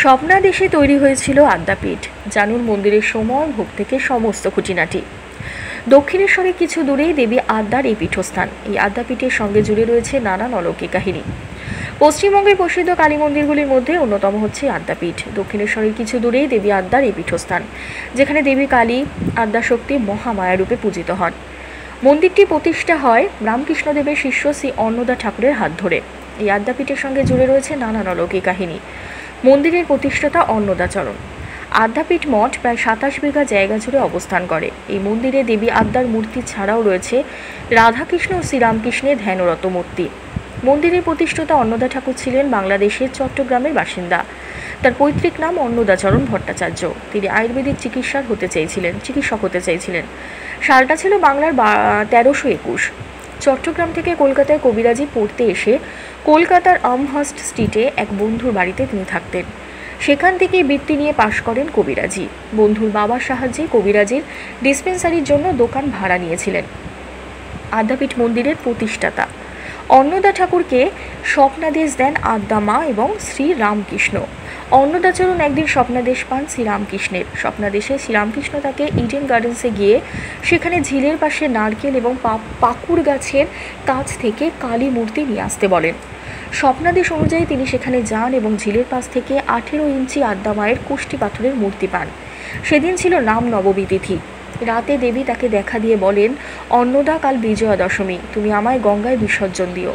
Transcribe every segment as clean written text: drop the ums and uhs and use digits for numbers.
স্বপ্নাদেশে তৈরি হয়েছিল আদ্যাপীঠ। জানুন মন্দিরের সময় ভোগ থেকে সমস্ত খুঁটিনাটি। দক্ষিণেশ্বরে কিছু দূরেই দেবী আদ্যার এই পীঠস্থান। এই আদ্যাপীঠের সঙ্গে জুড়ে রয়েছে নানান অলৌকিক কাহিনী। পশ্চিমবঙ্গের প্রসিদ্ধ কালী মন্দিরগুলির মধ্যে অন্যতম হচ্ছে আদ্যাপীঠ। দক্ষিণেশ্বরের কিছু দূরেই দেবী আদ্যার এই পীঠস্থান, যেখানে দেবী কালী আদ্যাশক্তি মহামায়া রূপে পূজিত হন। মন্দিরটি প্রতিষ্ঠা হয় রামকৃষ্ণদেবের শিষ্য শ্রী অন্নদা ঠাকুরের হাত ধরে। এই আদ্যাপীঠের সঙ্গে জুড়ে রয়েছে নানান অলৌকিক কাহিনী। মন্দিরের প্রতিষ্ঠাতা অন্নদাচরণ। আদ্যাপীঠ মঠ প্রায় 27 বিঘা জায়গা জুড়ে অবস্থান করে। এই মন্দিরে দেবী আদ্যার মূর্তি ছাড়াও রয়েছে রাধাকৃষ্ণ ও শ্রীরামকৃষ্ণের ধ্যানরত মূর্তি। মন্দিরের প্রতিষ্ঠাতা অন্নদা ঠাকুর ছিলেন বাংলাদেশের চট্টগ্রামের বাসিন্দা। তার পৈতৃক নাম অন্নদাচরণ ভট্টাচার্য। তিনি আয়ুর্বেদিক চিকিৎসক হতে চেয়েছিলেন। সালটা ছিল বাংলার 1321। চট্টগ্রাম থেকে কলকাতায় কবিরাজি পড়তে এসে কলকাতার আমহার্স্ট স্ট্রিটে এক বন্ধুর বাড়িতে তিনি থাকতেন। সেখান থেকেই বৃত্তি নিয়ে পাশ করেন কবিরাজি। বন্ধুর বাবার সাহায্যে কবিরাজির ডিসপেন্সারির জন্য দোকান ভাড়া নিয়েছিলেন। আদ্যাপীঠ মন্দিরের প্রতিষ্ঠাতা অন্নদা ঠাকুরকে স্বপ্নাদেশ দেন আদ্যা মা এবং শ্রী রামকৃষ্ণ। অন্নদাচরণ একদিন স্বপ্নাদেশ পান শ্রীরামকৃষ্ণের। স্বপ্নাদেশে শ্রীরামকৃষ্ণ তাকে ইডেন গার্ডেন্সে গিয়ে সেখানে ঝিলের পাশে নারকেল এবং পাকুড় গাছের কাছ থেকে কালী মূর্তি নিয়ে আসতে বলেন। স্বপ্নাদেশ অনুযায়ী তিনি সেখানে যান এবং ঝিলের পাশ থেকে 18 ইঞ্চি আদ্যা মায়ের কুষ্টি পাথরের মূর্তি পান। সেদিন ছিল রাম নবমী তিথি। রাতে দেবী তাকে দেখা দিয়ে বলেন, অন্নদা, কাল বিজয়া দশমী, তুমি আমায় গঙ্গায় বিসর্জন দিও।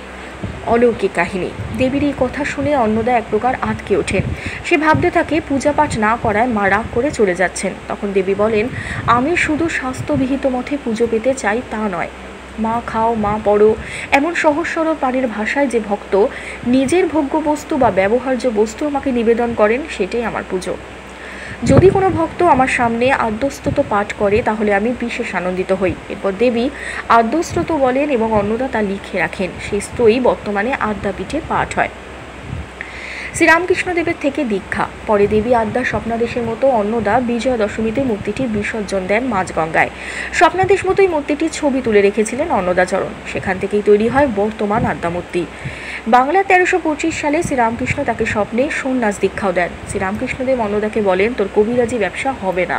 অলৌকিক কাহিনী। দেবীর এই কথা শুনে অন্নদা এক প্রকার আঁতকে ওঠেন। সে ভাবতে থাকে পূজা পাঠ না করায় মা রাগ করে চলে যাচ্ছেন। তখন দেবী বলেন, আমি শুধু স্বাস্থ্যবিহিত মতে পুজো পেতে চাই তা নয়। মা খাও, মা পড়ো, এমন সহজ সরল প্রাণীর ভাষায় যে ভক্ত নিজের ভোগ্য বস্তু বা ব্যবহার্য বস্তু আমাকে নিবেদন করেন, সেটাই আমার পুজো। যদি কোনো ভক্ত আমার সামনে আদ্যস্তোত্র পাঠ করে তাহলে আমি বিশেষ আনন্দিত হই। এরপর দেবী আদ্যস্তোত্র বলেন এবং অন্নদা তা লিখে রাখেন। সেই স্তোত্রই বর্তমানে আদ্যাপীঠে পাঠ হয়। শ্রীরামকৃষ্ণদেবের থেকে দীক্ষা। পরে দেবী আদ্যা স্বপ্নাদেশের মতো অন্নদা বিজয়া দশমীতে মূর্তিটি বিসর্জন দেন মাঝগঙ্গায়। স্বপ্নাদেশ মতোই মূর্তিটির ছবি তুলে রেখেছিলেন অন্নদাচরণ। সেখান থেকেই তৈরি হয় বর্তমান আদ্যা মূর্তি। বাংলা 1325 সালে শ্রীরামকৃষ্ণ তাকে স্বপ্নে সন্ন্যাস দীক্ষাও দেন। শ্রীরামকৃষ্ণদেব অন্নদাকে বলেন, তোর কবিরাজি ব্যবসা হবে না।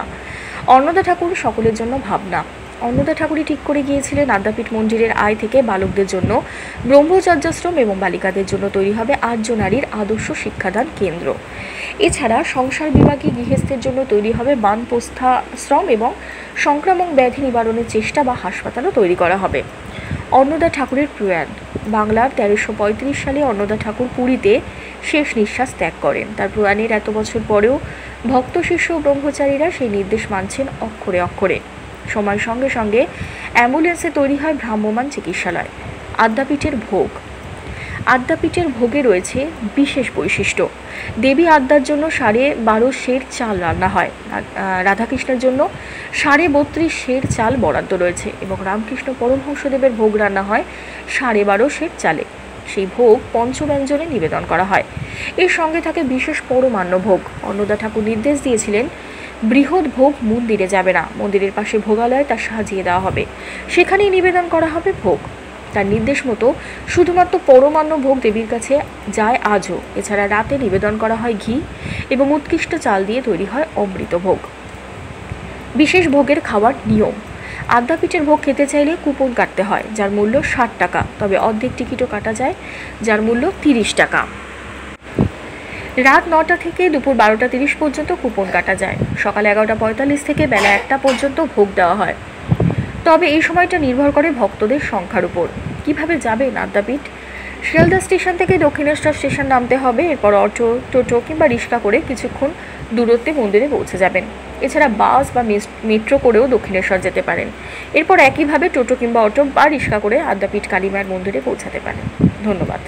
অন্নদা ঠাকুর সকলের জন্য ভাবনা। অন্নদা ঠাকুরই ঠিক করে গিয়েছিলেন আদ্যাপীঠ মন্দিরের আয় থেকে বালকদের জন্য ব্রহ্মচর্যাশ্রম এবং বালিকাদের জন্য তৈরি হবে আর্য নারীর আদর্শ শিক্ষাদান কেন্দ্র। এছাড়া সংসার বিভাগী গৃহস্থের জন্য তৈরি হবে বানপ্রস্থাশ্রম এবং সংক্রামক ব্যাধি নিবারণের চেষ্টা বা হাসপাতালও তৈরি করা হবে। অন্নদা ঠাকুরের প্রয়াণ। বাংলার 1335 সালে অন্নদা ঠাকুর পুরীতে শেষ নিঃশ্বাস ত্যাগ করেন। তার প্রয়াণের এত বছর পরেও ভক্ত শিষ্য ব্রহ্মচারীরা সেই নির্দেশ মানছেন অক্ষরে অক্ষরে। সময়ের সঙ্গে সঙ্গে অ্যাম্বুলেন্সে তৈরি হয় ভ্রাম্যমাণ চিকিৎসালয়। আদ্যাপীঠের ভোগ। আদ্যাপীঠের ভোগে রয়েছে বিশেষ বৈশিষ্ট্য। দেবী আদ্যার জন্য 12.5 সের চাল রান্না হয়। রাধাকৃষ্ণের জন্য 32.5 সের চাল বরাদ্দ রয়েছে এবং রামকৃষ্ণ পরমহংসদেবের ভোগ রান্না হয় 12.5 সের চালে। সেই ভোগ পঞ্চব্যঞ্জনে নিবেদন করা হয়। এর সঙ্গে থাকে বিশেষ পরমান্ন ভোগ। অন্নদা ঠাকুর নির্দেশ দিয়েছিলেন, বৃহৎ ভোগ মন্দিরে যাবে না, মন্দিরের পাশে ভোগালয় তা সাজিয়ে দেওয়া হবে, সেখানেই নিবেদন করা হবে ভোগ। তার নির্দেশ মতো শুধুমাত্র পরমান্ন ভোগ দেবীর কাছে যায় আজও। এছাড়া রাতে নিবেদন করা হয় ঘি এবং উৎকৃষ্ট চাল দিয়ে তৈরি হয় অমৃত ভোগ। বিশেষ ভোগের খাওয়ার নিয়ম। আদ্যাপীঠের ভোগ খেতে চাইলে কুপন কাটতে হয়, যার মূল্য 60 টাকা, তবে অর্ধেক টিকিটও কাটা যায়, যার মূল্য 30 টাকা। রাত 9টা থেকে দুপুর 12টা 30 পর্যন্ত কুপন কাটা যায়। সকাল 11টা 45 থেকে বেলা 1টা পর্যন্ত ভোগ দেওয়া হয়। তবে এই সময়টা নির্ভর করে ভক্তদের সংখ্যার উপর। কিভাবে যাবেন আদ্যাপীঠ? শিয়ালদা স্টেশন থেকে দক্ষিণেশ্বর স্টেশন নামতে হবে। এরপর অটো, টোটো কিংবা রিক্সা করে কিছুক্ষণ দূরত্বে মন্দিরে পৌঁছে যাবেন। এছাড়া বাস বা মেট্রো করেও দক্ষিণেশ্বর যেতে পারেন। এরপর একইভাবে টোটো কিংবা অটো বা রিক্সা করে আদ্যাপীঠ কালী মায়ের মন্দিরে পৌঁছাতে পারেন। ধন্যবাদ।